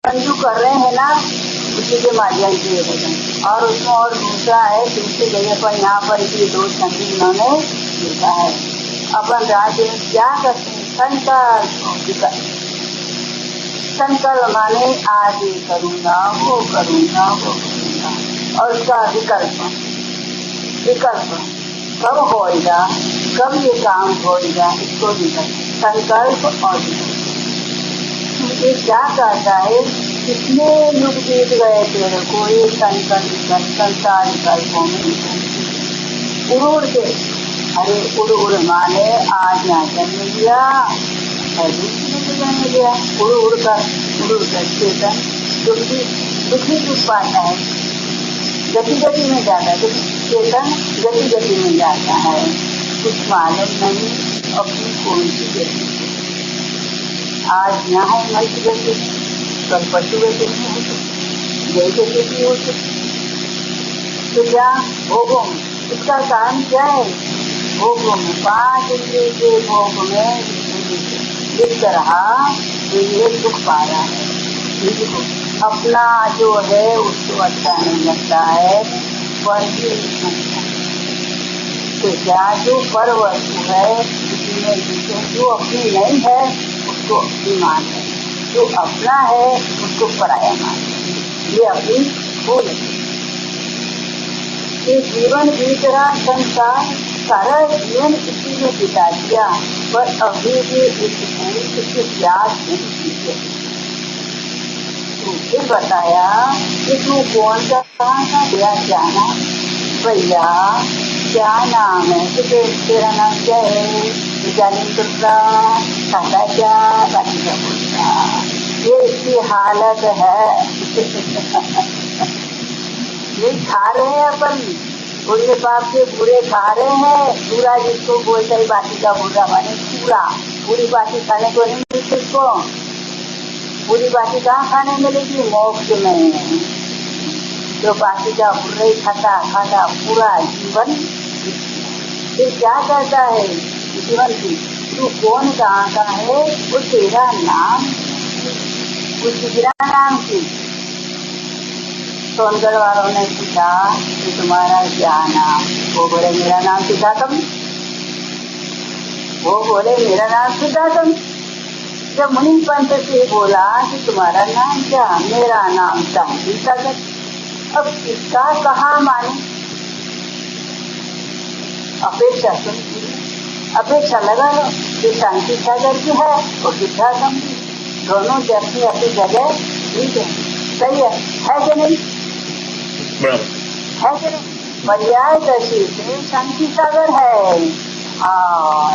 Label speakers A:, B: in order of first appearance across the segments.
A: जो कर रहे हैं ना उसी के माध्यम से ये भजन। और उसमें और दूसरा है, दूसरी जगह पर यहाँ पर ये दो छंद इन्होंने लिखा है। अपन राज्य में क्या करते हैं, संकल्प। संकल्प माने आज ये करूँगा, वो करूँगा, वो करूँगा। और उसका विकल्प कब होएगा, कब ये काम होएगा, इसको विकल्प, संकल्प और विकल्प। ये क्या कहता है, कितने युग बीत गए तेरे को ये संकल्प संसार विकल्पों में उड़ के। अरे उड़ माने आज यहाँ जन्म लिया, जन्म लिया, उड़ कर चेतन दुखी दुख पाता है, गति में जाता है, चेतन गति में जाता है, कुछ मालूम नहीं अपनी कौन सी गति। आज यहाँ है मनुष्य गति, कल पशु गति नहीं हो सकती, गई गति हो सकती। तो क्या भोगों में इसका कारण क्या है, भोगों में 5 इंद्रिय के भोग में इस तरह ये दुख पा रहा है। अपना जो है उसको अच्छा नहीं लगता है, पर तो क्या जो पर वस्तु है उसमें जो अपनी नहीं है उसको अपनी मान है, जो अपना है उसको पराया मान है, ये अपनी हो नहीं। ये जीवन बीत रहा संसार, सारा जीवन इसी में बिता दिया, पर अभी भी इसके प्यास नहीं। फिर बताया कि तू कौन सा कहाँ गया, क्या नाम भैया, क्या नाम है तेरा नाम क्या है, जानी तुमका खाता क्या, बाकी क्या बोलता, ये इसकी हालत है। ये खा रहे हैं अपन, बुरे पाप के बुरे खा रहे हैं, पूरा जिसको बोलता है बाकी का बुरा माने पूरा, पूरी बाकी खाने को नहीं मिलती इसको, पूरी बाकी कहाँ खाने मिलेगी, मोक्ष में। जो बाकी का बुरे खाता पूरा जीवन। फिर क्या कहता है जीवन की, तू कौन कहाँ का है, वो तेरा नाम, कुछ गिरा नाम की। सोनगढ़ वालों ने पूछा कि तुम्हारा क्या नाम, वो बोले मेरा नाम सिद्धार्थम, वो बोले मेरा नाम सिद्धार्थम। जब मुनि पंत से बोला कि तुम्हारा नाम क्या, मेरा नाम शांति सागर। अब इसका कहाँ माने, अपेक्षा सुन, अपेक्षा लगा लो कि शांति सागर की है और सिद्धार्थम की, दोनों जैसी अपनी जगह ठीक है, सही है कि नहीं, है कि नहीं। पर्याय दशा से शांति सागर है और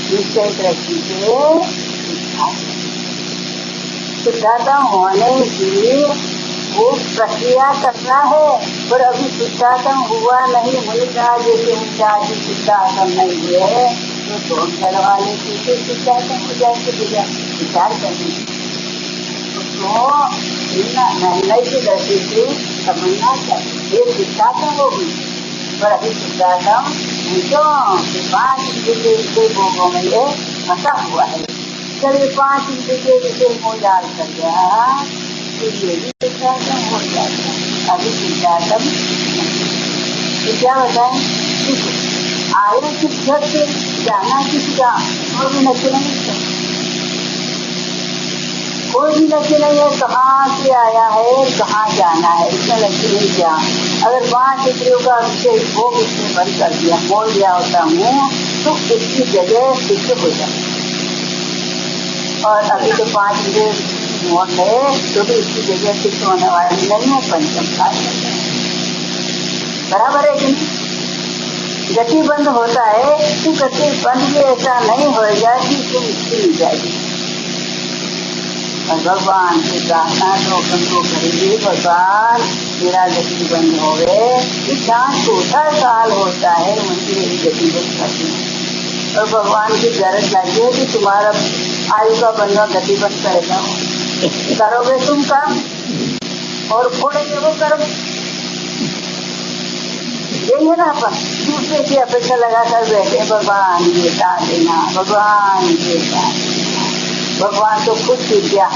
A: निश्चय दृष्टि से सिद्धार्थम होने की वो प्रक्रिया करना है, पर अभी सिद्धार्थम हुआ नहीं। मुझे जैसे मुझे सिद्धार्थम नहीं हुए तो घर वाले कैसे सिद्धार्थम हो जाए, विचार करने उसको नई की दृष्टि से समझना चाहिए। ये सिद्धार्थम होगी, पर अभी सिद्धार्थम तो 5 इंद्रिय के भोगों में ये फंसा हुआ है। जब ये 5 इंद्रिय के विषय को डाल कर गया तो ये भी सिद्धार्थम हो जाता, अभी सिद्धार्थम। तो क्या बताएं, आए किस घर से, जाना किस का, कोई भी नक्की नहीं, कोई भी नक्की नहीं है, कहाँ से आया है कहाँ जाना है, इसमें नक्की नहीं क्या। अगर 5 इंद्रियों का विषय भोग इसने बंद कर दिया, बोल दिया होता हूँ, तो इसकी जगह सिद्ध हो जाए। और अभी तो 5 इंद्रिय मोड़ है तो भी इसकी जगह सिद्ध होने वाली नहीं है, पंचम काल बराबर है कि नहीं। गति बंद होता है तो गति बंद भी ऐसा नहीं होएगा कि तुम इसकी मिल जाएगी। और भगवान से प्रार्थना तो हमको करेंगे, भगवान मेरा गति बंद हो गए। जहाँ चौथा साल होता है मुझे मेरी गति बंद करती है, और भगवान की गरज लगी है कि तुम्हारा आयु का बंधना गति बंद करेगा, करोगे तुम काम और फोड़ेंगे वो कर्म। यही है ना, अपन दूसरे की अपेक्षा लगाकर बैठे, भगवान ये देना, भगवान ये देना। भगवान तो खुद सीख गया,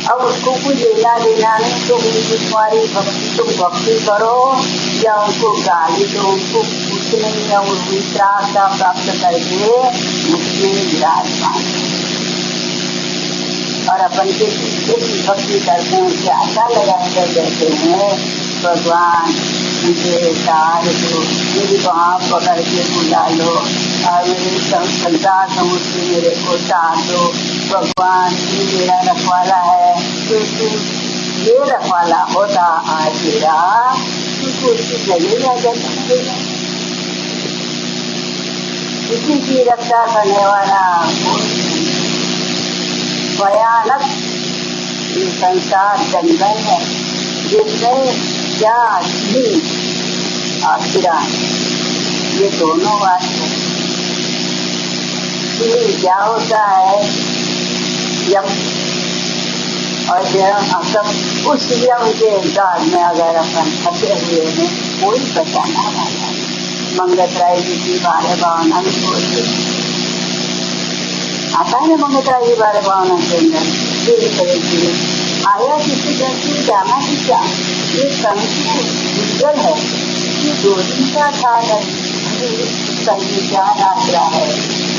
A: अब उसको कोई लेना देना नहीं, तो तुम्हारी भक्ति तुम भक्ति करो या उनको गाली दो, उनको कुछ नहीं है, उनकी त्रासदा प्राप्त करके उसमें विराजमान और अपन के पीछे की भक्ति करते हैं, उनसे आशा लगा कर कहते हैं भगवान मुझे तार दो, मेरी वहाँ पकड़ के बुला लो और मेरे संसार समुद्र मेरे को तार दो। भगवान ये मेरा रखवाला है, तो तू ये रखवाला होता आज तेरा, तुमको उसकी लगेगा जाता किसी की रक्षा करने वाला भयानक ये संसार जंगल है जिसमें क्या आखिरा ये दोनों बात है। क्या होता है यम और जन्म, हम सब उस यम के दाग में अगर अपन फंसे हुए हैं, कोई बचाना वाला मंगतराय जी की 12 भावना में बोलते आता है ना, मंगतराय जी 12 भावना के अंदर आया किसी दृष्टि जाना कि क्या ये संगल है कि 2 दिन का था संज्ञान आश्रा है।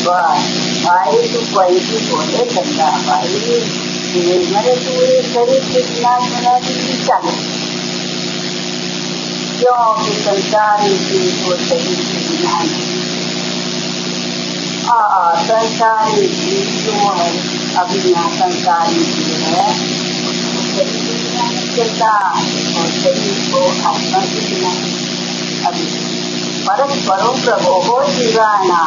A: भाई तू कोई भी बोले चंदा भाई मेरे पूरे शरीर के बिना बना चले क्योंकि संसार को शरीर के बिना संसारी जो है अभी यहाँ संसारी है चलता और शरीर को आत्मा के बिना अभी परस्परों प्रभो हो जीवाना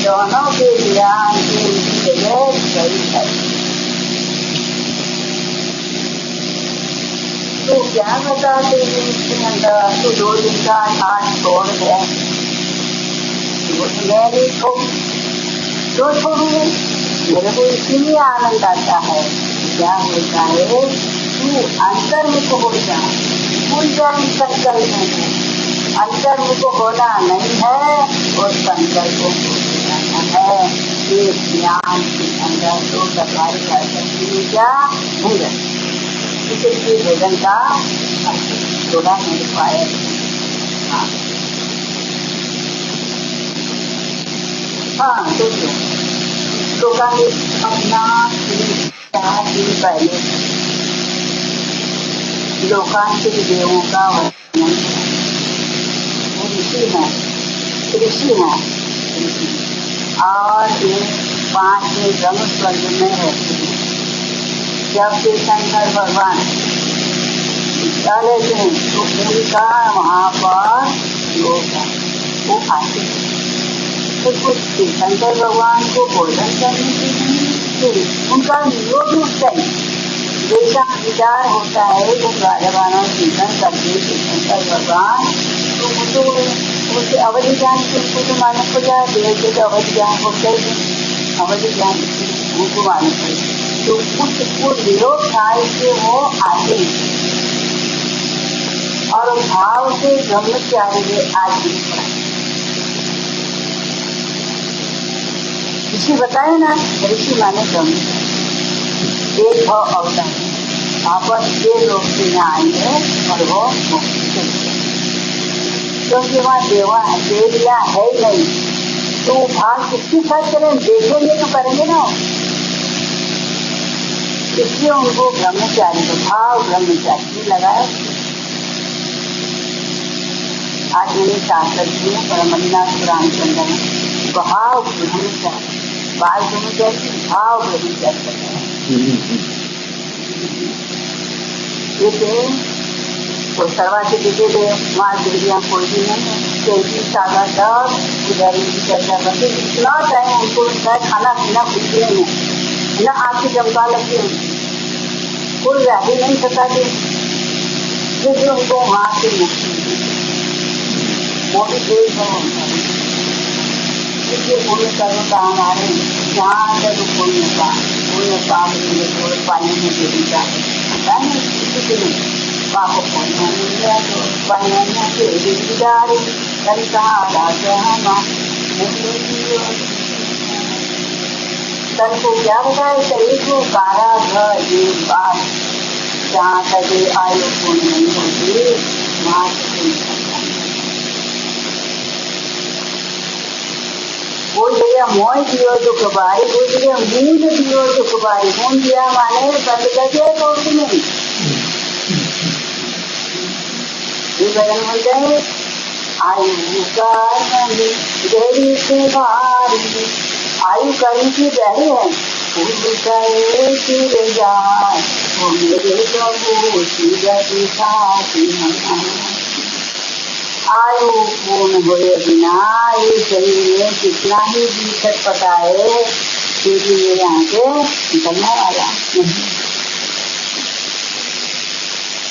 A: दोनों के ज्ञान के जगह सही है। तो क्या बताते हैं इसके अंदर तो 2 दिन का आज छोड़ गए मेरे को जो छोड़ू मेरे को इसीलिए आनंद आता है। क्या होता है तू अंतर्मुख हो जा, भूल जाए संकल्प में अंतर्मुख होना नहीं है और संकल्प को है। ये ज्ञान के अंदर 2 प्रकार का शक्ति क्या भूलन इसके भोजन का थोड़ा नहीं पाए। हाँ देखिए तो अपना 4 दिन पहले लोकांतिक देवों का वर्णन ऋषि है और ये 5 ब्रह्म स्वर्ग में रहते हैं। जब से शंकर भगवान चले थे तो उनका वहाँ पर योग वो आते तो कुछ शंकर भगवान को भोजन करने के लिए उनका योग उठता है जैसा विचार होता है वो गाढ़वाना चिंतन करके शंकर भगवान तो उसके अवधि ज्ञान उनको तो मालूम हो जाए देह के अवधि ज्ञान होता है अवधि ज्ञान उनको मालूम पड़े तो उसको विरोध भाव से वो आते और भाव से ब्रह्मचारी आज ऋषि बताए ना ऋषि माने ब्रह्मचारी एक भाव अवतार आपस ये लोग से यहाँ आएंगे और वो क्योंकि वहाँ देविया है नहीं तो भाव किसकी साथ करें देखेंगे तो करेंगे ना इसलिए उनको ब्रह्मचारी तो भाव ब्रह्मचारी लगाए। आज मैंने शास्त्र जी में परमनाथ रामचंद्र में भाव ब्रह्मचारी बाल ब्रह्मचारी भाव ब्रह्मचारी जैसे तो सरवा से देखे थे वहाँ देवियाँ कोई भी नहीं क्योंकि सागर तक उधर चर्चा करते इतना टाइम उनको खाना पीना खुद नहीं है न आँखें जमका लगती है कोई रह ही नहीं सकता थे क्योंकि उनको वहाँ से मुक्ति वो भी देश है इसलिए पूरे कर्म का हमारे जहाँ तक पुण्य काम पानी में देवी का किसी के लिए पाप पुण्य मिल गया तो पानी से विचारी कल कहा तन को क्या बताए, शरीर को कारागृह एक बार, जहाँ तक आयु पूर्ण नहीं होती वहाँ बोल दिया मोह दियो दुख बारी, बोल दिया मूंद दियो दुख बारी। मूंद दिया माने बंद कर दिया कोर्ट में, ये भजन हो जाए। आयु का गहरी से भारी, आयु कहीं की गहरी है, वो मेरे प्रभु सीरति साथी। आयु पूर्ण हुए बिना ये शरीर में कितना ही भी छटपटाए, क्योंकि ये यहाँ से निकलने वाला नहीं।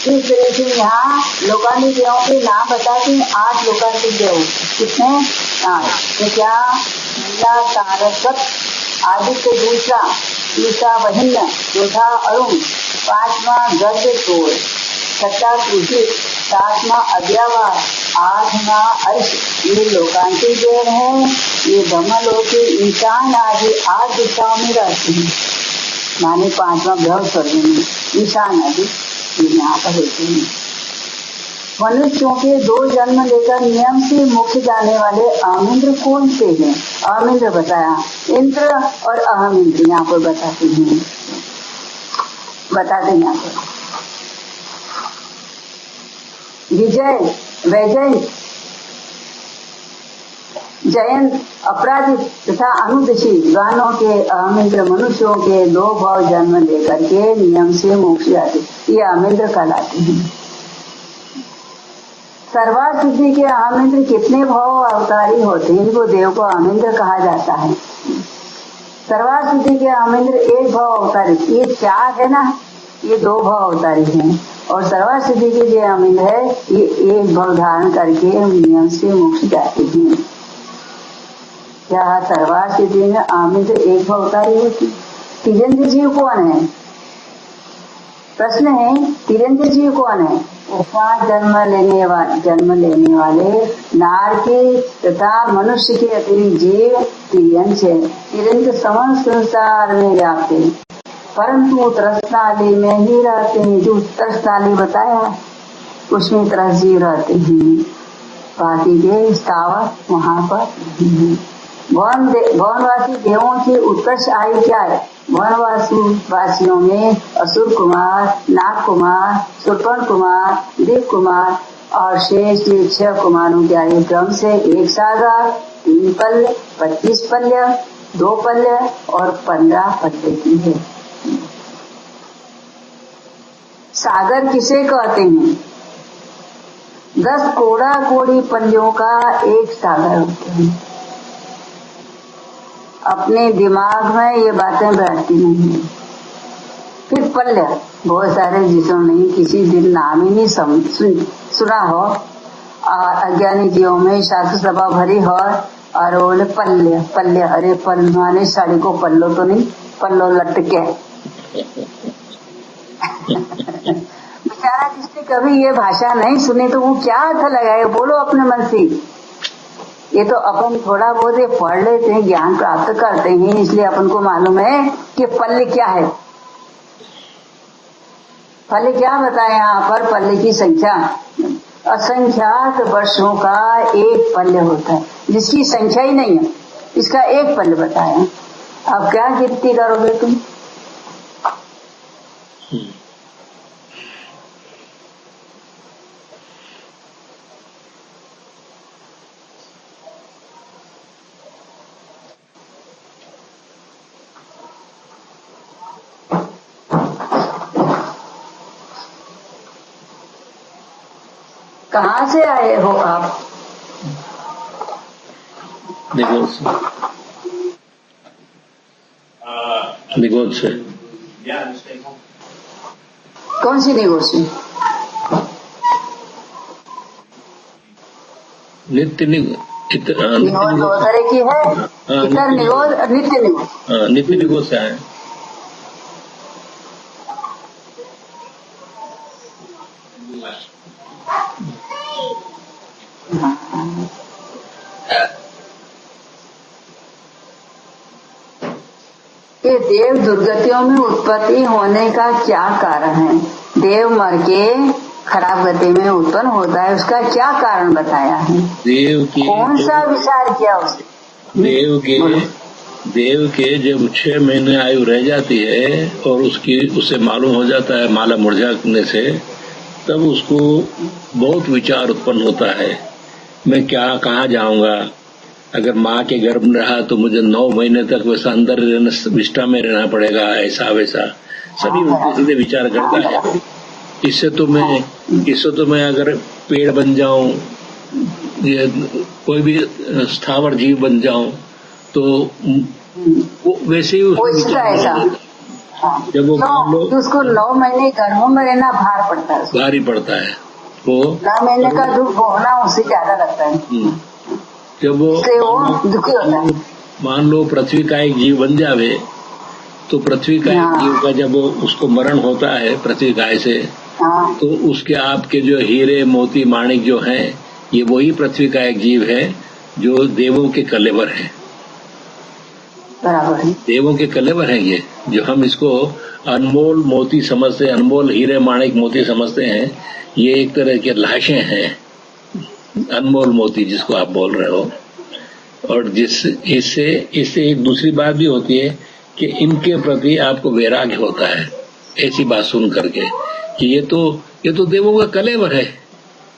A: इस तरह से यहाँ लोकानी देवों के नाम बताते हैं। 8 लोकानी देव कितने? 8। तो क्या? नीला तारसत, आदित्य दूसरा वहिन्य, चौथा अरुण, 5वां गर्भ तोड़, 6वां पृथ्वी, 7वां अद्यावार, 8वां अर्श, ये लोकांतिक देव है। ये ब्रह्मलोक के ईशान आदि 8 दिशाओं में रहते हैं, माने 5वां ग्रह स्वर्ग में ईशान आदि यहाँ पर होते हैं। मनुष्यों के 2 जन्म लेकर नियम से मोक्ष जाने वाले अहमिंद्र कौन से हैं? अहमिंद्र बताया, इंद्र और अहमिंद्र यहाँ पर बताते हैं, यहाँ पर विजय, वैजयंत, जयंत, अपराजित तथा अनुदशी गानों के अहमिंद्र मनुष्यों के 2 भाव जन्म लेकर के नियम से मोक्ष जाते, ये अहमिंद्र कहलाते हैं। सर्वार्थ सिद्धि के अहमिंद्र कितने भाव अवतारी होते हैं, इनको देव को अहमिंद्र कहा जाता है। सर्वार्थ सिद्धि के अहमिंद्र 1 भाव अवतारी, ये 4 है ना, ये 2 भाव अवतारी हैं। और सर्वार्थ सिद्धि के जो अहमिंद्र है ये 1 भाव धारण करके नियम से मोक्ष जाते हैं। क्या सर्वार्थ सिद्धि में अहमिंद्र 1 भाव अवतारी होती? तिरंज जीव कौन है? प्रश्न है, तिरंज जीव कौन है? 5 जन्म लेने वाले नार के तथा मनुष्य के अतिरिक्त जीव तिरंज है। तिरंज समस्त संसार में व्याप्त है, परंतु त्रस्ताली में ही रहते हैं। जो त्रस्ताली बताया उसमें त्रस जीव रहते हैं, बाकी के स्थावर वहाँ पर नहीं है। वनवासी देवों की उत्कर्ष आयु क्या है? वनवासियों में असुर कुमार, नाग कुमार, सुर्पण कुमार, देव कुमार और शेष 6 कुमारों की आयु क्रम से 1 सागर, 3 पल्य, 25 पल्य, 2 पल्य और 15 पल्य की है। सागर किसे कहते हैं? 10 कोड़ा कोड़ी पल्यों का एक सागर होता है। अपने दिमाग में ये बातें बैठती नहीं। फिर पल्य बहुत सारे जिसों नहीं किसी दिन नाम ही नहीं सुना हो, अज्ञानी जीवों में शास्त्र सभा भरी हो और बोले पल्य, अरे पल्य माने साड़ी को पल्लो तो नहीं, पल्लो लटके। बेचारा जिसने कभी ये भाषा नहीं सुनी तो वो क्या अर्थ लगाए? बोलो अपने मन से। ये तो अपन थोड़ा बहुत ये पढ़ लेते हैं, ज्ञान प्राप्त करते हैं, इसलिए अपन को मालूम है कि पल्य क्या है। पल्य क्या बताया यहाँ पर? पल्य की संख्या असंख्यात वर्षों का एक पल्य होता है, जिसकी संख्या ही नहीं है, इसका एक पल्य बताया। अब क्या गिनती करोगे तुम? कहाँ से आए हो आप?
B: निगोद से।
A: कौन सी निगोद से?
B: नित्य
A: निगोद 2 तरह की है, इतर निगोद और नित्य निगोद।
B: नित्य निगोद से आए।
A: ये देव दुर्गतियों में उत्पत्ति होने का क्या कारण है? देव मर के खराब गति में उत्पन्न होता है, उसका क्या कारण बताया है?
B: देव की
A: कौन सा विचार किया उसने?
B: देव के जब 6 महीने आयु रह जाती है और उसे मालूम हो जाता है माला मुरझाने से, तब उसको बहुत विचार उत्पन्न होता है, मैं क्या कहाँ जाऊंगा? अगर माँ के गर्भ में रहा तो मुझे 9 महीने तक वैसा अंदर विष्ठा में रहना पड़ेगा, ऐसा वैसा सभी उल्टे सीधे विचार करता है। इससे तो मैं अगर पेड़ बन जाऊं, ये कोई भी स्थावर जीव बन जाऊं, तो वो वैसे ही जब वो
A: उसको 9 महीने गर्भ में रहना भारी पड़ता है, वो 9 महीने का दुख होना उससे ज्यादा लगता है।
B: जब वो
A: दुखी होता है।
B: मान लो पृथ्वी का एक जीव बन जावे, तो पृथ्वी का एक जीव का जब उसको मरण होता है पृथ्वी गाय से, तो उसके आपके जो हीरे मोती माणिक जो हैं, ये वही पृथ्वी का एक जीव है जो देवों के कलेवर है।
A: बराबर है,
B: देवों के कलेवर है ये, जो हम इसको अनमोल मोती समझते हैं, अनमोल हीरे माणिक मोती समझते हैं, ये एक तरह के लाशें हैं, अनमोल मोती जिसको आप बोल रहे हो। और इससे एक दूसरी बात भी होती है कि इनके प्रति आपको वैराग्य होता है, ऐसी बात सुन करके कि ये तो देवों का कलेवर है,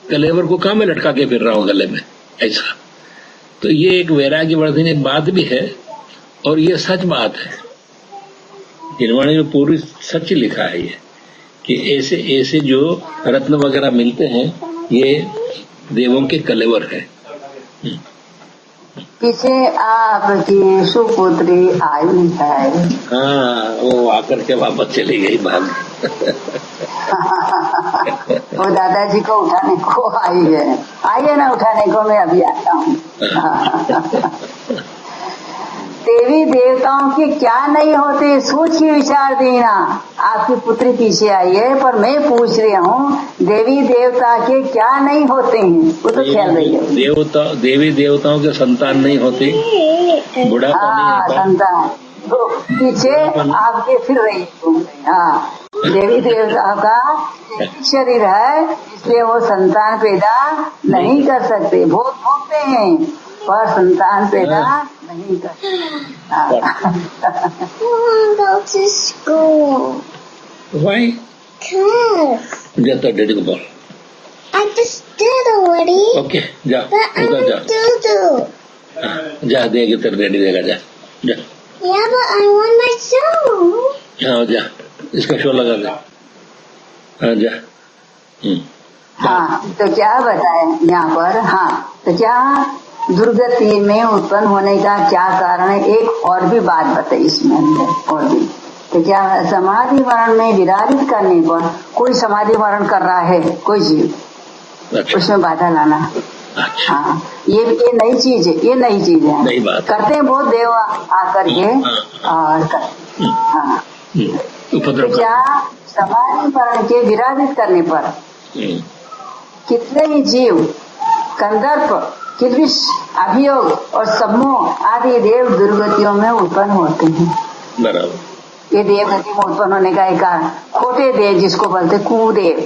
B: कलेवर को कहाँ मैं लटका के फिर रहा हूँ गले में, ऐसा। तो ये एक वैराग्य वर्धन एक बात भी है, और ये सच बात है। निर्वाणी में पूरी सच लिखा है ये, कि ऐसे जो रत्न वगैरह मिलते हैं, ये देवों के कलेवर है।
A: पीछे आपकी सुपुत्री आई है।
B: हाँ, वो आकर के वापस चली गई भाग।
A: वो दादाजी को उठाने को आई है ना, उठाने को मैं अभी आता हूँ। देवी देवताओं के क्या नहीं होते, सोच के विचार देना। आपकी पुत्री पीछे आई है, पर मैं पूछ रही हूँ देवी देवता के क्या नहीं होते हैं, वो तो ख्याल रही।
B: देवी देवताओं के संतान नहीं होते, बुढ़ापा नहीं आता,
A: संतान तो पीछे आपके फिर रही। हाँ, देवी देवताओं का शरीर है, इसलिए वो संतान पैदा नहीं कर सकते, भोग भोगते हैं पर संतान पैदा नहीं कर सकते।
C: Go to school.
B: Why? जाता डैडी को बोल।
C: I just did already.
B: Okay, जा
C: But
B: जा जा, देगा तेरे डैडी देगा, जा।
C: Yeah, but I want my show.
B: हाँ जा, इसका शो लगा दे। हाँ जा।
A: हाँ, तो क्या बताए यहाँ पर? हाँ, तो क्या दुर्गति में उत्पन्न होने का क्या कारण है? एक और भी बात बताई इसमें अंदर और भी। तो क्या समाधि मरण में विराजित करने पर कोई समाधि मरण कर रहा है कोई जीव,
B: अच्छा।
A: उसमें बाधा लाना।
B: अच्छा।
A: हाँ, ये नई चीज है, ये नई चीज है,
B: नई बात
A: करते हैं बहुत देव आकर के और हाँ। तो क्या समाधि मरण के विराजित करने पर कितने ही जीव कंदर्प, किल्बिष, अभियोग और सम्मोह आदि देव दुर्गतियों में उत्पन्न होते हैं।
B: बराबर।
A: ये देव गति में उत्पन्न होने का एक कारण, खोटे देव जिसको बोलते कुदेव।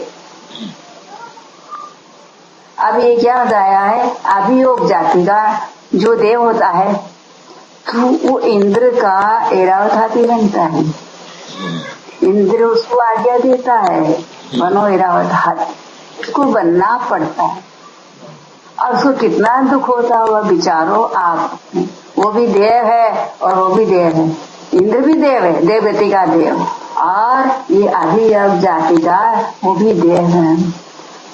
A: अब ये क्या बताया है? अभियोग जाति का जो देव होता है, तो वो इंद्र का एरावत हाथी बनता है। इंद्र उसको आज्ञा देता है, बनो एरावत हाथी, उसको बनना पड़ता है। और उसको कितना दुख होता होगा बिचारो आप। वो भी देव है और वो भी देव है, इंद्र भी देव है, देवगति का देव, और ये अभियोग जाति का वो भी देव है।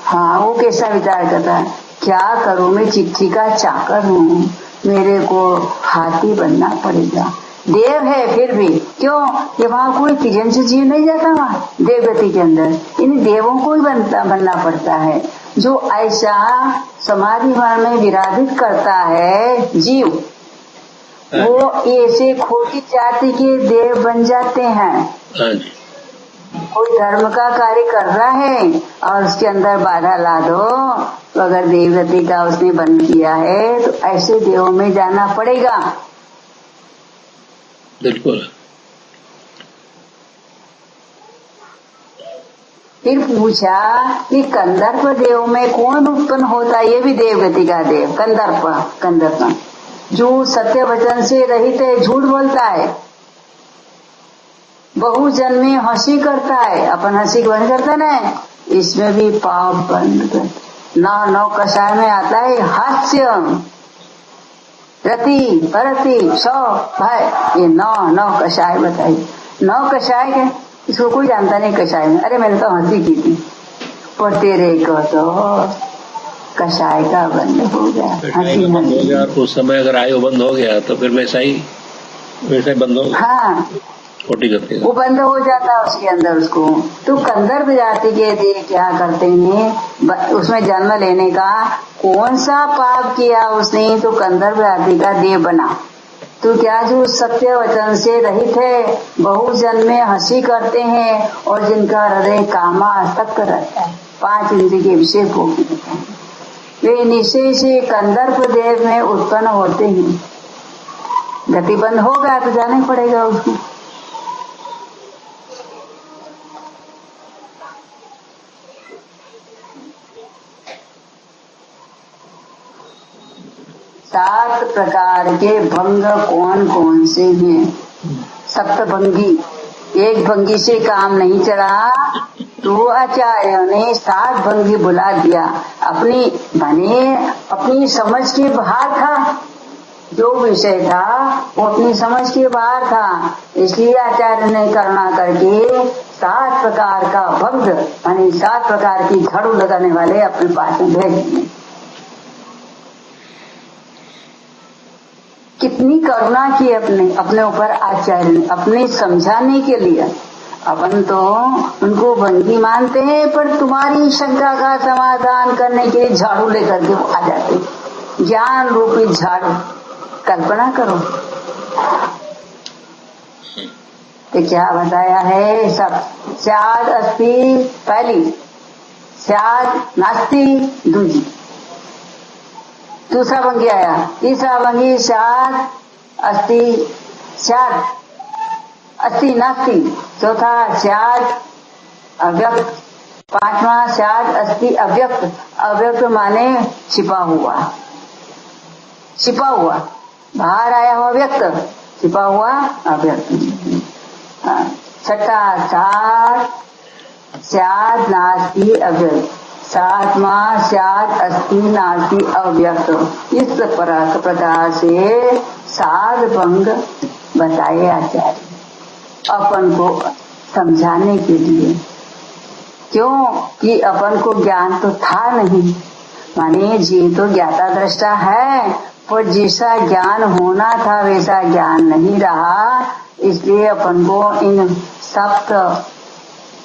A: हाँ, वो कैसा विचार करता है, क्या करूं, मैं चिट्ठी का चाकर हूँ, मेरे को हाथी बनना पड़ेगा। देव है फिर भी क्यों, ये वहाँ कोई तीजन से जीव नहीं जाता, वहाँ देवगति के अंदर इन देवों को ही बनना पड़ता है। जो ऐसा समाधि मरण में विराजित करता है जीव, वो ऐसे खोटी जाति के देव बन जाते हैं। कोई धर्म का कार्य कर रहा है और उसके अंदर बाधा ला दो, तो अगर देवगति का उसने बन किया है तो ऐसे देवों में जाना पड़ेगा।
B: बिल्कुल।
A: फिर पूछा कि कंदर्प देव में कौन उत्पन्न होता है? ये भी देवगति का देव कंदर्प जो सत्य वचन से रहित है, झूठ बोलता है, बहु जन्मे हंसी करता है, अपन हंसी बंद करता ना, इसमें भी पाप बंद कर। नौ कषाय में आता है हास्य, रति, परति, सौ भाई, ये नौ कषाय बताई। 9 कषाय के इसको कोई जानता नहीं कषाय में। अरे मैंने तो हंसी की थी, पर तेरे को तो कषाय का बंद हो गया, हंसी
B: बंद हो गया। और उस समय अगर आयु बंद हो गया तो फिर वैसा ही बंद हो गया।
A: हाँ, वो बंद हो जाता उसके अंदर उसको। तो कंदर्प जाति के देव क्या करते हैं, उसमें जन्म लेने का कौन सा पाप किया उसने, तो कंदर्प जाति का देव बना। तो क्या जो सत्य वचन से रहित है, बहु जन्मे हंसी करते हैं, और जिनका हृदय कामासक्त रहता है, 5 इंद्रिय के विषय भोग लेते हैं, वे निश्चय से कंदर्प देव में उत्पन्न होते हैं। गति बंद होगा तो जाना पड़ेगा उसको। सात प्रकार के भंग कौन कौन से हैं? सप्तभंगी। एक भंगी से काम नहीं चला तो आचार्य ने 7 भंगी बुला दिया। अपनी समझ के बाहर था, जो विषय था वो अपनी समझ के बाहर था, इसलिए आचार्य ने करुणा करके 7 प्रकार का भंग यानी 7 प्रकार की झाड़ू लगाने वाले अपने पास में भेज दिए। कितनी करुणा की अपने ऊपर आचार्य ने, अपने समझाने के लिए। अपन तो उनको भंगी मानते हैं, पर तुम्हारी शंका का समाधान करने के लिए झाड़ू लेकर के वो आ जाते, ज्ञान रूपी झाड़ू। कल्पना करो तो क्या बताया है सब। स्याद अस्ति पहली, स्याद नास्ति दूजी, दूसरा भंगी आया, तीसरा भंगी स्याद अस्ति, स्याद अस्ति नास्ति, चौथा स्याद अव्यक्त, 5वां स्याद अस्ति अव्यक्त। अव्यक्त माने छिपा हुआ, बाहर आया हुआ व्यक्त, छिपा हुआ अव्यक्त। 6वां स्याद नास्ति अव्यक्त, 7वां स्याद अस्ति नास्ति अव्यक्त। इस प्रकार से 7 भंग बताए आचार्य अपन को समझाने के लिए। क्यों कि अपन को ज्ञान तो था नहीं, माने जीव तो ज्ञाता दृष्टा है, पर जैसा ज्ञान होना था वैसा ज्ञान नहीं रहा, इसलिए अपन को इन सप्त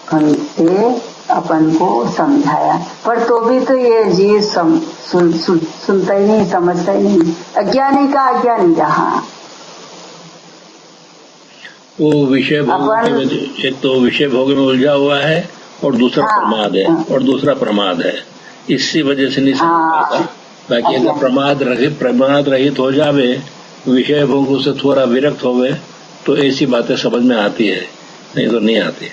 A: भंग से अपन को समझाया। पर तो भी तो ये जीव सुनता ही नहीं, समझता ही नहीं, अज्ञानी का अज्ञानी रहा।
B: वो विषय भोग एक तो विषय भोग में उलझा हुआ है, और दूसरा प्रमाद है, और दूसरा प्रमाद है, इसी वजह से नहीं समझ पाता। बाकी अगर प्रमाद रहित हो जावे, विषय भोग से थोड़ा विरक्त होवे, तो ऐसी बातें समझ में आती है, नहीं तो नहीं आती।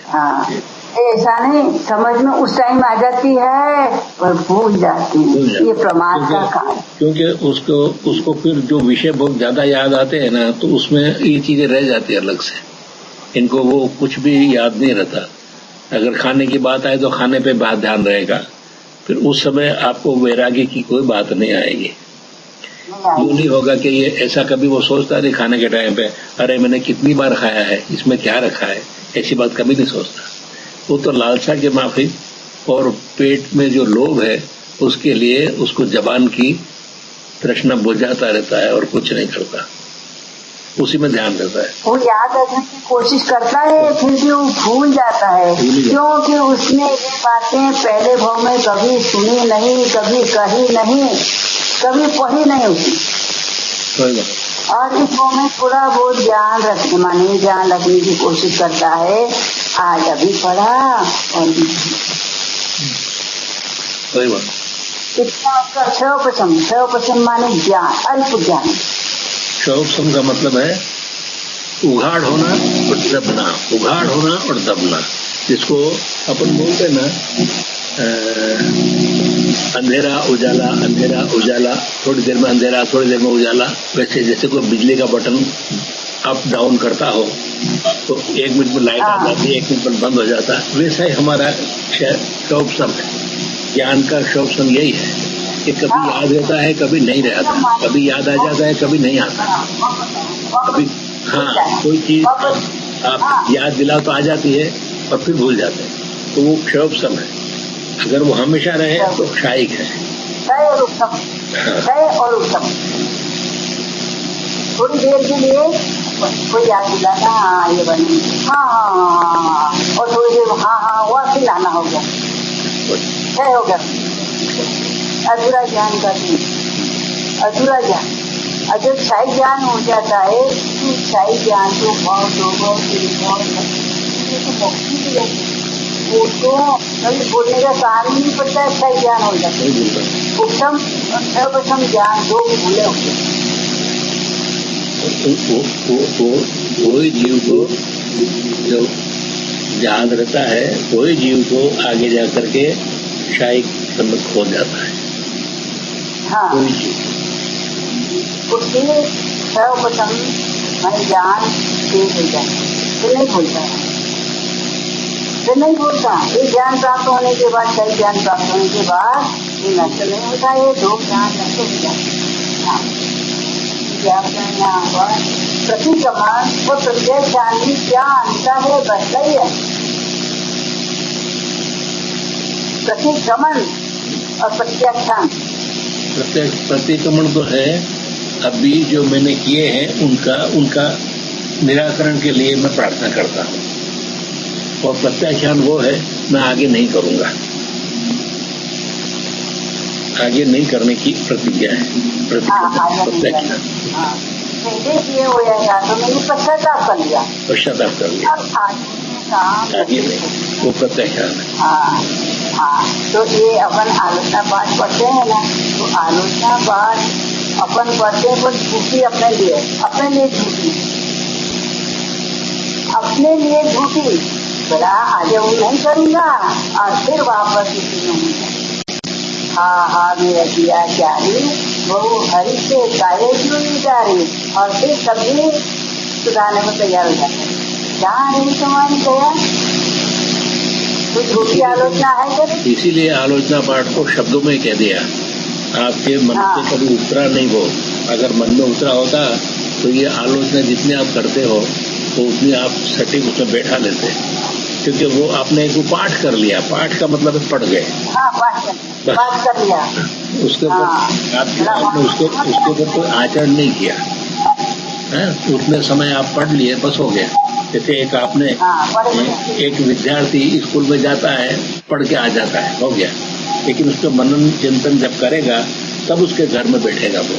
A: ऐसा नहीं, समझ में उस टाइम आ जाती है पर भूल जाती है, ये प्रमाद का कारण।
B: क्योंकि उसको फिर जो विषय भोग ज्यादा याद आते हैं ना, तो उसमें ये चीजें रह जाती है अलग से, इनको वो कुछ भी याद नहीं रहता। अगर खाने की बात आए तो खाने पे बात ध्यान रहेगा, फिर उस समय आपको वैराग्य की कोई बात नहीं आएगी। यूँ नहीं होगा कि ये ऐसा कभी वो सोचता नहीं खाने के टाइम पे, अरे मैंने कितनी बार खाया है, इसमें क्या रखा है, ऐसी बात कभी नहीं सोचता। वो तो लालसा के माफी और पेट में जो लोभ है उसके लिए उसको जबान की तृष्णा बुझाता रहता है और कुछ नहीं करता, उसी में ध्यान रहता है।
A: वो याद रखने की कोशिश करता है, फिर भी वो भूल जाता है, क्योंकि उसने ये बातें पहले भाव में कभी सुनी नहीं, कभी कही नहीं, कभी पढ़ी नहीं उसने। और इस भाव में थोड़ा बहुत ज्ञान रखने की कोशिश करता है। आज अभी पढ़ा और इतना उसका क्षयोपशम माने ज्ञान, अल्प ज्ञान।
B: क्षयोपशम का मतलब है उघाड़ होना और दबना, उघाड़ होना और दबना। जिसको अपन बोलते ना अंधेरा उजाला, थोड़ी देर में अंधेरा, थोड़ी देर में उजाला, वैसे जैसे कोई बिजली का बटन अप डाउन करता हो तो 1 मिनट में लाइट आ जाती है, 1 मिनट में बंद हो जाता है। वैसा ही हमारा शौपसम है, ज्ञान का शौपसम यही है कि कभी याद रहता है, कभी नहीं रहता, कभी याद आ जाता है, कभी नहीं आता, कभी कोई चीज आप याद दिलाओ तो आ जाती है और फिर भूल जाते हैं, तो वो शौपसम है। अगर वो हमेशा रहे तो क्षायिक है।
A: और उत्तम थोड़ी देर के लिए कोई याद दिलाता, हाँ ये बनी, हाँ, और थोड़ी देर हाँ हुआ, फिर लाना हो गया, क्या हो गया, अधूरा ज्ञान का दिन, अधूरा ज्ञान। और जब क्षायिक ज्ञान हो जाता है तो क्षायिक ज्ञान तो वो तो कभी बोलने का कारण नहीं पड़ता है, क्षायिक ज्ञान हो जाता है। उत्तम सर्वप्रथम ज्ञान जो भूले होते हैं,
B: कोई जीव को जो याद रहता है, कोई जीव को आगे जाकर के क्षायिक समझ खो जाता है।
A: हाँ,
B: कोई जीव
A: उसके सर्वप्रथम मैं ज्ञान तेज हो जाए तो नहीं भूलता है, तो नहीं भूलता। ये ज्ञान प्राप्त होने के बाद, सही ज्ञान प्राप्त होने के बाद ये नष्ट नहीं होता, ये दो ज्ञान नष्ट हो जाता है। प्रतिक्रमण और प्रत्यक्ष ज्ञान में क्या अंतर है, बदला ही है। प्रतिक्रमण और प्रत्याख्यान,
B: प्रतिक्रमण तो है अभी जो मैंने किए हैं उनका निराकरण के लिए मैं प्रार्थना करता हूँ, और प्रत्याख्यान वो है मैं आगे नहीं करूंगा, आगे नहीं करने की प्रतिज्ञा है। प्रत्याख्यान
A: ये हो जाएगा तो मैंने पश्चाताप कर लिया,
B: आगे नहीं, वो प्रत्याख्यान है।
A: हाँ, तो ये अपन आलोचना पाठ पढ़ते हैं ना, तो आलोचना पाठ अपन पढ़ते हैं, पर झूठी अपने लिए झूठी, बड़ा आज वो नहीं करूंगा और फिर वापस इसी में हाँ मेरा दिया चारी वो हरि से गाये क्यों नहीं जा रही, और फिर सभी सुधारने को तैयार हो जाते हैं। जहाँ नहीं तुम्हारी गया तो झूठी आलोचना है क्या?
B: इसीलिए आलोचना पाठ को शब्दों में कह दिया, आपके मन से कभी उतरा नहीं वो। अगर मन में उतरा होता तो ये आलोचना जितनी आप करते हो तो उतनी आप सटीक उसमें बैठा लेते, क्योंकि वो आपने एक पाठ कर लिया। पाठ का मतलब पढ़ गए,
A: पाठ कर लिया,
B: उसके ऊपर आपने उसके ऊपर कोई आचरण नहीं किया है। उतने समय आप पढ़ लिए, बस हो गया। जैसे एक आपने एक विद्यार्थी स्कूल में जाता है, पढ़ के आ जाता है, हो गया, लेकिन उसका मनन चिंतन जब करेगा तब उसके घर में बैठेगा वो,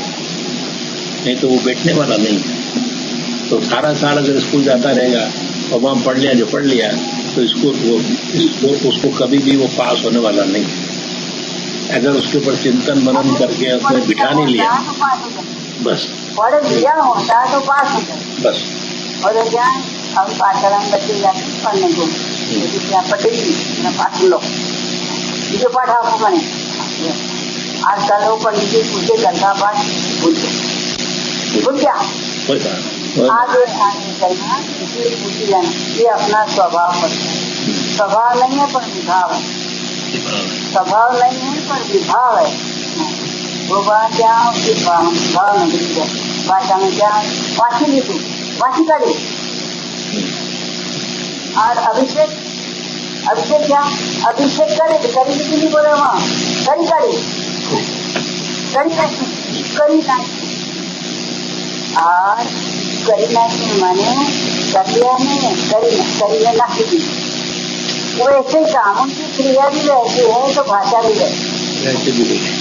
B: नहीं तो वो बैठने वाला नहीं है। तो सारा साल अगर स्कूल जाता रहेगा और वहाँ पढ़ लिया जो पढ़ लिया तो उसको कभी भी वो पास होने वाला नहीं है। अगर उसके ऊपर चिंतन मनन करके उसने बिठा नहीं लिया, बस
A: पढ़ लिया होता तो पास हो जाए
B: बस।
A: और ज्ञान हम पाठशाला बच्चे जाते पढ़ने को, पढ़ेगी पाठ लो, जो पाठ आपको बने आजकल वो पंडित जी पूछे गंगा पाठ भूल क्या आगे चलना, इसलिए पूछी जाना। ये अपना स्वभाव नहीं है पर विभाव है, स्वभाव नहीं है पर विभाव है। वो बात क्या उसकी भाव नगरी है, भाषा में क्या वाची लिखू, वाची करी। और अभिषेक क्या, अभिषेक करे करी लिखी नहीं बोले वहाँ, और करीना की माने करिया नहीं, करिया ना की। वैसे कामों की क्रिया भी रहती है तो भाषा भी रहती है।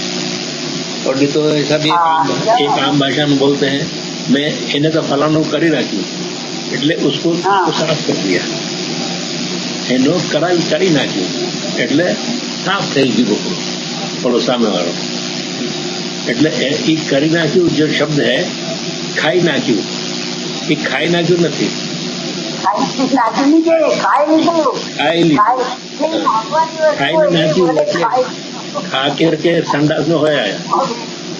B: और नहीं तो ऐसा भी एक आम भाषा में बोलते हैं, मैं इन्हें तो फलानो કરી નાખ્યું એટલે उसको साफ कर दिया, એનો કરી નાખ્યું એટલે સાફ થઈ ગયું બોલો સામે વાળો। એટલે એ કરી નાખ્યું जो शब्द है, ખાઈ નાખ્યું, એ ખાઈ નાખ્યું નથી,
A: नाचनी के खाए नहीं तो
B: खाए ली खाई नाची खा के संडास में होया है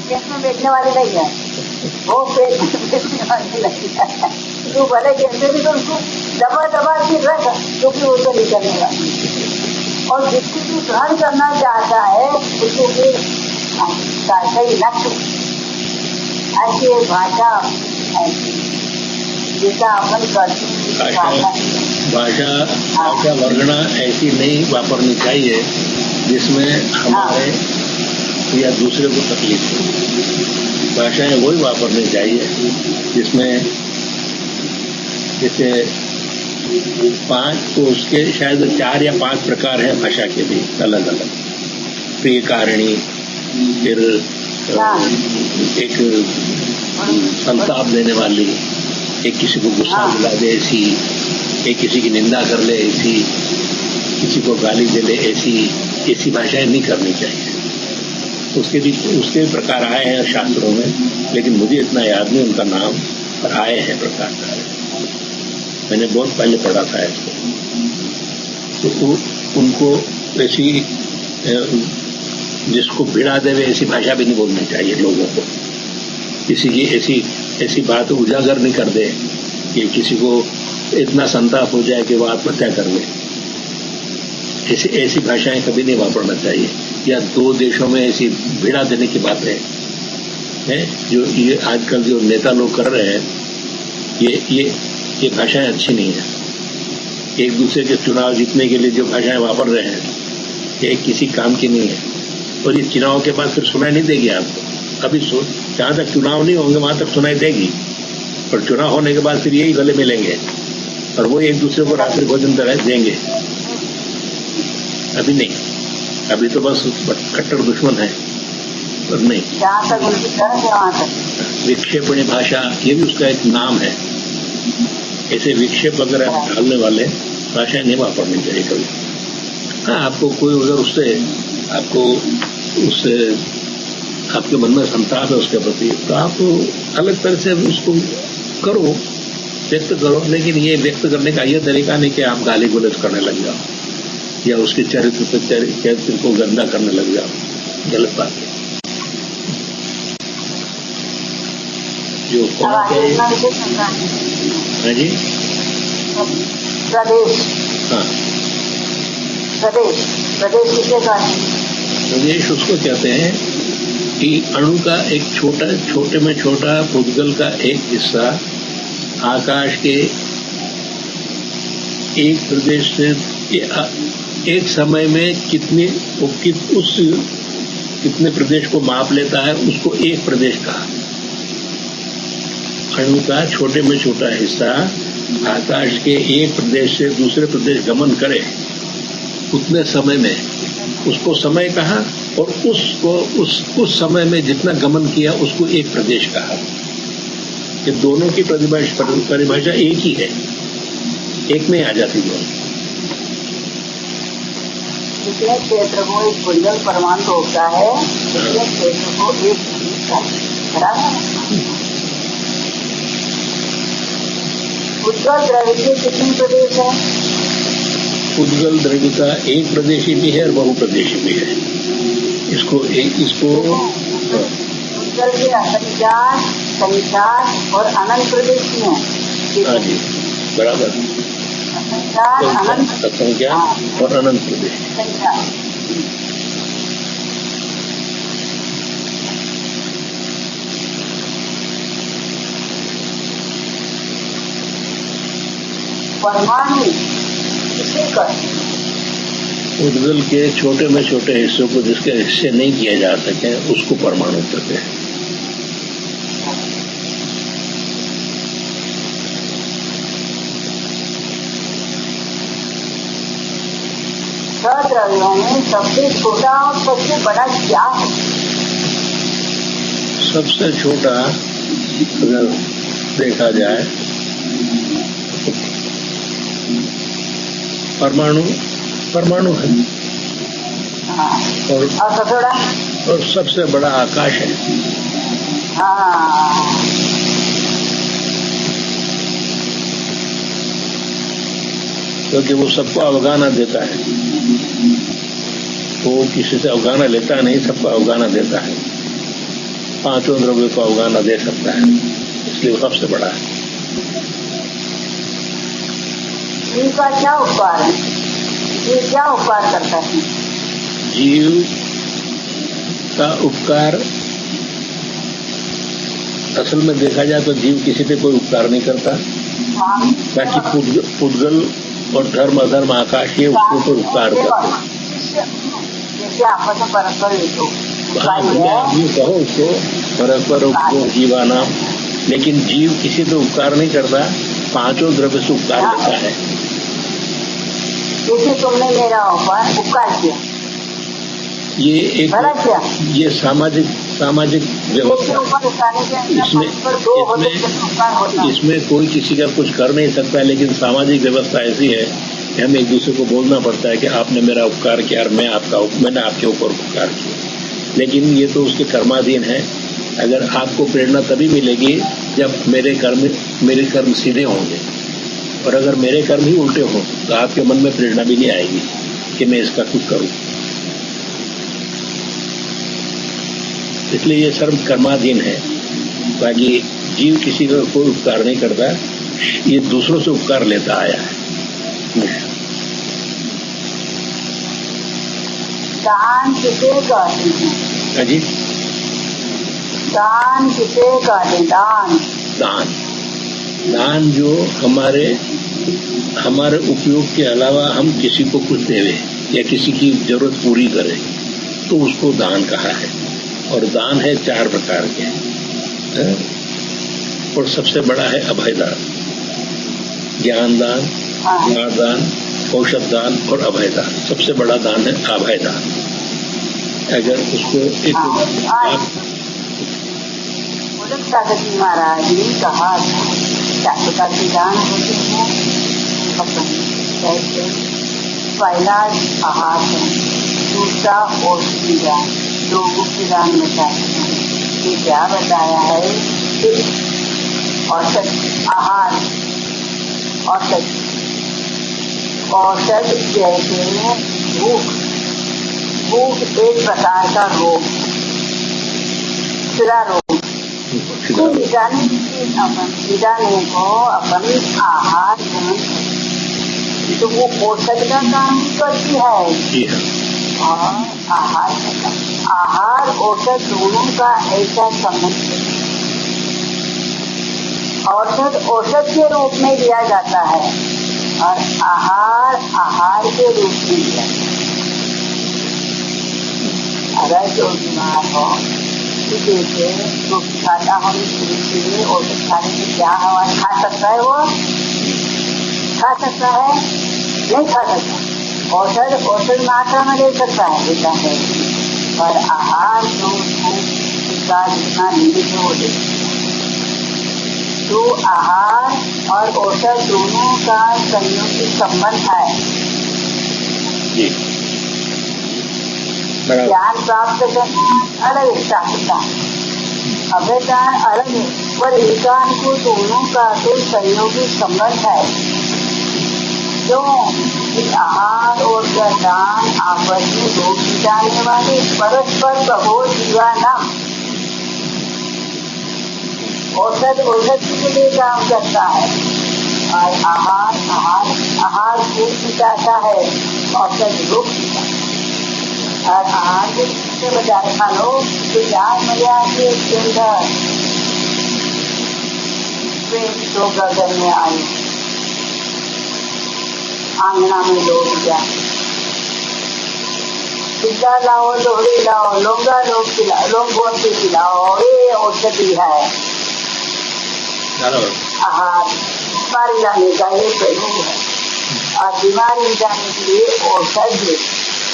A: पेट में बैठने वाली नहीं है, वो पेट में बैठने वाली नहीं है। तू भले कैसे भी तो उसको दबा दबा के रख, क्योंकि वो तो निकलने वाली। और जिसकी तू ग्रहण करना चाहता है उसको फिर सही लक्ष्य ऐसी भाषा ऐसी जैसा अपन करते
B: भाषा वर्णना ऐसी नहीं वापरनी चाहिए जिसमें हमारे या दूसरे को तकलीफ हो। भाषाएं वही वापरनी चाहिए जिसमें जैसे 5 तो उसके शायद 4 या 5 प्रकार हैं भाषा के भी अलग अलग। प्रिय कारिणी, फिर एक संताप देने वाली, एक किसी को गुस्सा दिला दे ऐसी, एक किसी की निंदा कर ले ऐसी, किसी को गाली दे ले ऐसी भाषाएं नहीं करनी चाहिए। उसके प्रकार आए हैं शास्त्रों में, लेकिन मुझे इतना याद नहीं उनका नाम, पर आए हैं प्रकार। मैंने बहुत पहले पढ़ा था इसको। तो उनको ऐसी जिसको भिड़ा देवे ऐसी भाषा भी नहीं बोलनी चाहिए लोगों को। किसी की ऐसी बात उजागर नहीं कर दे कि किसी को इतना संताप हो जाए कि वो आत्महत्या कर ले। ऐसी भाषाएं कभी नहीं वापरना चाहिए। या 2 देशों में ऐसी भिड़ा देने की बात है जो ये आजकल जो नेता लोग कर रहे हैं, ये भाषाएं अच्छी नहीं है। एक दूसरे के चुनाव जीतने के लिए जो भाषाएं वापर रहे हैं ये किसी काम की नहीं है। और ये चुनाव के बाद फिर सुनाई नहीं देगी आपको। अभी जहां तक चुनाव नहीं होंगे वहां तक सुनाई देगी, और चुनाव होने के बाद फिर यही गले मिलेंगे और वो एक दूसरे को रात्रि भोजन तरह देंगे। अभी नहीं, अभी तो बस कट्टर दुश्मन है। और नहीं, विक्षेपणी भाषा ये भी उसका एक नाम है। ऐसे विक्षेप वगैरह डालने वाले भाषाएं नहीं वापरनी चाहिए कभी। हाँ, आपको कोई अगर उससे आपके मन में संताप है उसके प्रति, तो आप अलग तरह से उसको करो, व्यक्त करो। लेकिन ये व्यक्त करने का ये तरीका नहीं कि आप गाली गुलज करने लग जाओ या उसके चरित्र को गंदा करने लग जाओ। गलत बात है। जो हाँ जी, प्रदेश उसको कहते हैं कि अणु का एक छोटे में छोटा पुद्गल का एक हिस्सा आकाश के एक प्रदेश से एक समय में कितने प्रदेश को माप लेता है, उसको एक प्रदेश कहा। अणु का छोटे में छोटा हिस्सा आकाश के एक प्रदेश से दूसरे प्रदेश गमन करे उतने समय में उसको समय कहा, और उसको उस समय में जितना गमन किया उसको एक प्रदेश कहा। ये दोनों की परिभाषा एक ही है, एक में आ जाती है।
A: जितने क्षेत्र को एक पुद्गल परमाणु होता है उतने क्षेत्र को एक पुद्गल द्रव्य के कितने प्रदेश है?
B: पुद्गल द्रव्य का एक प्रदेशी भी है और बहुप्रदेशी भी है। इसको
A: पुद्गल के संचार और अनंत प्रदेशी है।
B: हाँ जी, बराबर। संख्या और अनंत प्रदेश।
A: परमाणु
B: पुद्गल के छोटे में छोटे हिस्सों को जिसके हिस्से नहीं किए जा सके उसको परमाणु कहते हैं।
A: द्रव्यों में सबसे छोटा और सबसे बड़ा क्या है?
B: सबसे छोटा अगर देखा जाए परमाणु है। और सबसे बड़ा आकाश है। क्योंकि वो सबको अवगाना देता है, वो किसी से अवगाना लेता नहीं, सबको अवगाना देता है, पांचों द्रव्य को अवगाना दे सकता है, इसलिए वो सबसे बड़ा है।
A: जीव का क्या उपकार है? जीव क्या उपकार करता है?
B: जीव का उपकार असल में देखा जाए तो जीव किसी पे कोई उपकार नहीं करता, बाकी पुद्गल और धर्म अधर्म आकाश ये उसके ऊपर उपकार करते हैं।
A: जैसे आपस में परस्पर
B: आदमी कहो उसको परस्पर उपयोग जीवाना, लेकिन जीव किसी पे उपकार नहीं करता, पांचों द्रव्य से उपकार लेता है।
A: जैसे तुमने मेरा उपकार किया,
B: ये एक ये सामाजिक व्यवस्था, इसमें कोई किसी का कुछ कर नहीं सकता, लेकिन सामाजिक व्यवस्था ऐसी है कि हमें एक दूसरे को बोलना पड़ता है कि आपने मेरा उपकार किया और मैंने आपके ऊपर उपकार किया। लेकिन ये तो उसके कर्माधीन है। अगर आपको प्रेरणा तभी मिलेगी जब मेरे कर्म सीधे होंगे, और अगर मेरे कर्म ही उल्टे हों तो आपके मन में प्रेरणा भी नहीं आएगी कि मैं इसका कुछ करूं। इसलिए ये सर्व कर्माधीन है। बाकी जीव किसी का कोई उपकार नहीं करता, ये दूसरों से उपकार लेता आया है।
A: दान किसे कहते हैं?
B: जी,
A: दान किसे कहते हैं?
B: दान जो हमारे उपयोग के अलावा हम किसी को कुछ देवे या किसी की जरूरत पूरी करें तो उसको दान कहा है। और दान है 4 प्रकार के, और सबसे बड़ा है अभय दान, ज्ञान दान, दान, औषध दान और अभय दान। सबसे बड़ा दान है अभय दान। अगर उसको एक
A: महाराज ने कहा था कि दान होते हैं, पहला आहार है, दूसरा औषधि दान, लोगों की दान बताते हैं। ये क्या बताया है? औषध आहार, औषध जैसे भूख एक प्रकार का रोग, शिरा रोग, मिटाने को अपन आहार तो वो औषध का काम करती है। और आहार औषध दोनों का ऐसा संबंध है। औषध के रूप में दिया जाता है और आहार के रूप में दिया जाता है। अगर जो बीमार हो जैसे तो खाता हम औषध खाने की क्या हवा खा सकता है? वो खा सकता है? नहीं खा सकता। औषध मात्रा में ले सकता है, देता है, पर आहार जो जितना निमित्त हो तो आहार और औषध दोनों का संयोगी संबंध है। ज्ञान प्राप्त करना अलग है, अभ्यदान अलग है, पर एकांत को दोनों का तो संयोगी संबंध है। क्यों? आहार और दान आपस में रोग मिटाने वाले परस्पर प्रभो जीवानाम। औषध के लिए काम करता है और आहार भूख मिटाता है, औषध रोग मिटाता है। और आहार के बजाय खा लो तो जान मजा के अंदर तो गर्दन में आई, आंगना में लोग जाए, पिज्जा लाओ, लोहड़ी लाओ, लौंगा लोग खिलाओ, ये औषधि है। आहार बीमारी लाने का ये पहलू है, और बीमारी जाने के लिए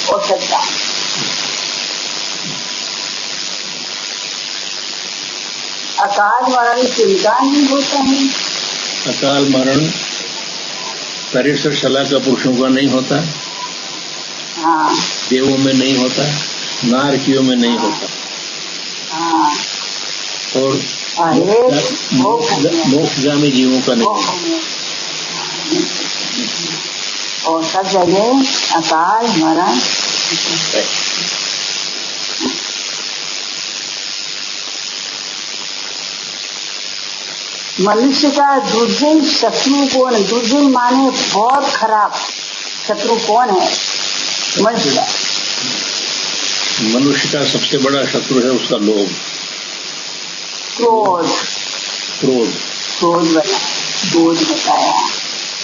A: औषध का। अकाल मरण चिंता नहीं होता है।
B: अकाल मरण शरीर शला का पुरुषों का नहीं होता,
A: हाँ,
B: देवों में नहीं होता, नारकियों में नहीं होता,
A: हाँ,
B: और मोक्षगामी जीवों का नहीं होता।
A: और सब जगह अकाल मरण। मनुष्य का दुर्जन शत्रु कौन है? दुर्जन माने बहुत खराब शत्रु कौन है?
B: मनुष्य का सबसे बड़ा शत्रु है उसका लोभ,
A: क्रोध। क्रोध बताया।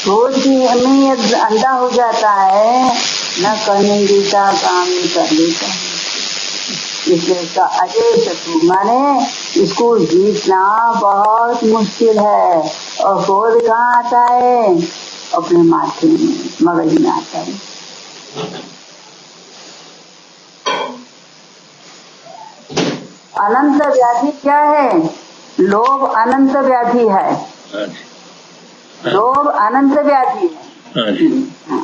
A: क्रोध की हमें अंधा हो जाता है, न करने देता, काम नहीं कर लेता। इसलिए इसका अजय शत्रु माने इसको जीतना बहुत मुश्किल है। और क्रोध कहाँ आता है? अपने माथे में, मगज में आता है। अनंत व्याधि क्या है? लोभ अनंत व्याधि है। लोभ अनंत व्याधि है।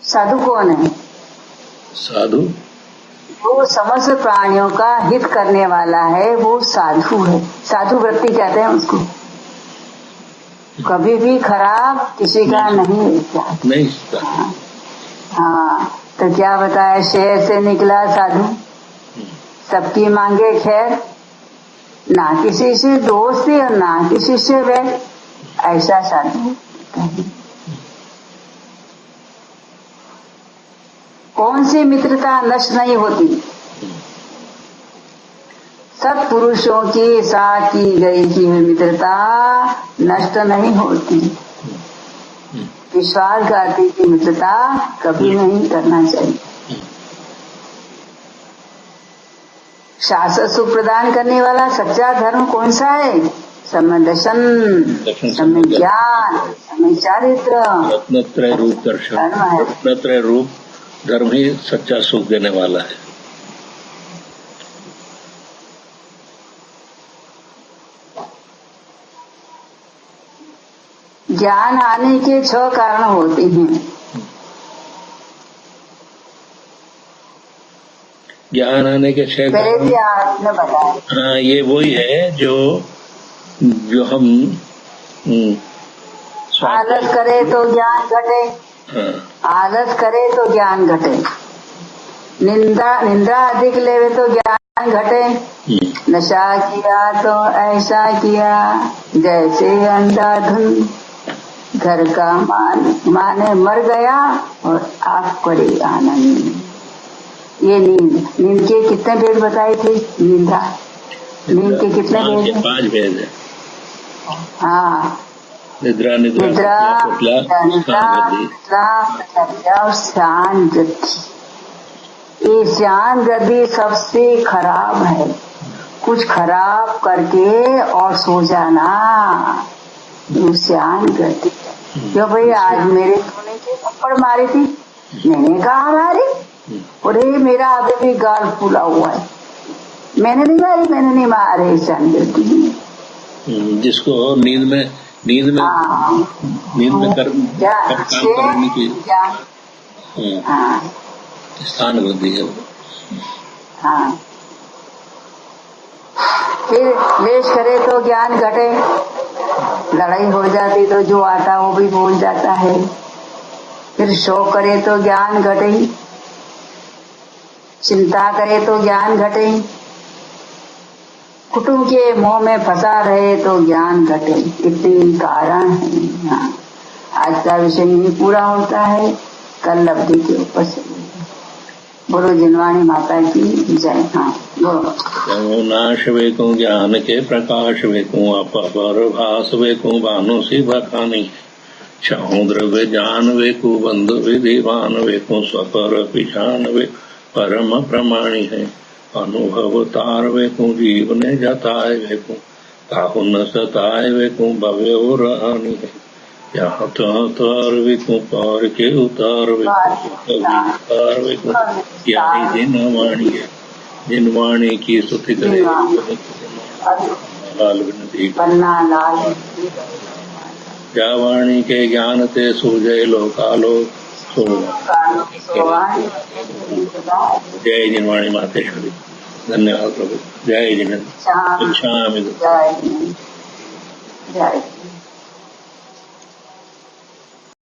A: साधु कौन है?
B: साधु
A: वो समस्त प्राणियों का हित करने वाला है, वो साधु है। साधु वृत्ति कहते हैं उसको। कभी भी खराब किसी का नहीं। हाँ, तो क्या बताया? शहर से निकला साधु, सबकी मांगे खैर, ना किसी से दोस्ती और ना किसी से वैर। ऐसा साधु कौन सी मित्रता नष्ट नहीं होती? सब पुरुषों के साथ की गई की मित्रता नष्ट नहीं होती। विश्वासघाती की मित्रता कभी नहीं करना चाहिए। शास्त्र सुख प्रदान करने वाला सच्चा धर्म कौन सा है? समय दर्शन, समय ज्ञान, समय चारित्र,
B: रत्नत्रय रूप दर्शन। रत्नत्रय रूप धर्म ही सच्चा सुख देने वाला है।
A: ज्ञान आने के 6 कारण होते हैं।
B: ज्ञान आने के 6 कारण
A: भी आपने बताया।
B: हाँ, ये वही है जो हम
A: आलस करे तो ज्ञान घटे। आलस करे तो ज्ञान घटे। निंदा अधिक लेवे तो ज्ञान घटे। नशा किया तो ऐसा किया जैसे अंधाधुन, घर का माने मर गया और आग पड़ी आनंद। ये नींद के कितने भेद बताए थे? नींद के कितने भेद?
B: 5 भेद है।
A: हाँ, निद्रा और श्यान गति। ये श्यान गति सबसे खराब है। कुछ खराब करके और सो जाना, श्यान गति। क्यों भाई? आज मेरे तूने के थप्पड़ मारी थी, मैंने कहा मारी? अरे मेरा अभी भी गाल फूला हुआ है। मैंने नहीं मारे। श्यान गति
B: जिसको नींद में करने की स्थान वृद्धि है।
A: हाँ, फिर लेश करे तो ज्ञान घटे। लड़ाई हो जाती तो जो आता वो भी भूल जाता है। फिर शोक करे तो ज्ञान घटे। चिंता करे तो ज्ञान घटे। कुटुंब के मोह में फंसा रहे तो ज्ञान घटे। इतने कारण है। आज का विषय नहीं पूरा होता है, कल अवधि के ऊपर से। बोलो जिनवाणी माता की जय। हाँ, बोलो।
B: नाश वेको ज्ञान के प्रकाश वेको अपर भास वेको भानु सी भखानी छाऊ द्रव्य जान वेको बंधु विधिवान वेको स्वपर पिछान वे परम प्रमाणी है। अनुभव तार वेको जीव ने जताए वेको ताहु न सताए वेको भव्य रहनी है। यहाँ तार वेको पार के उतार वेको यही दिन वाणी है। जिन वाणी की स्तुति करे लाल विनती जा वाणी के ज्ञान ते सूझे लोकालो सो। जय जिनवाणी मातेश्वरी। धन्यवाद प्रभु। जय जिनेन्द्र।
A: जय।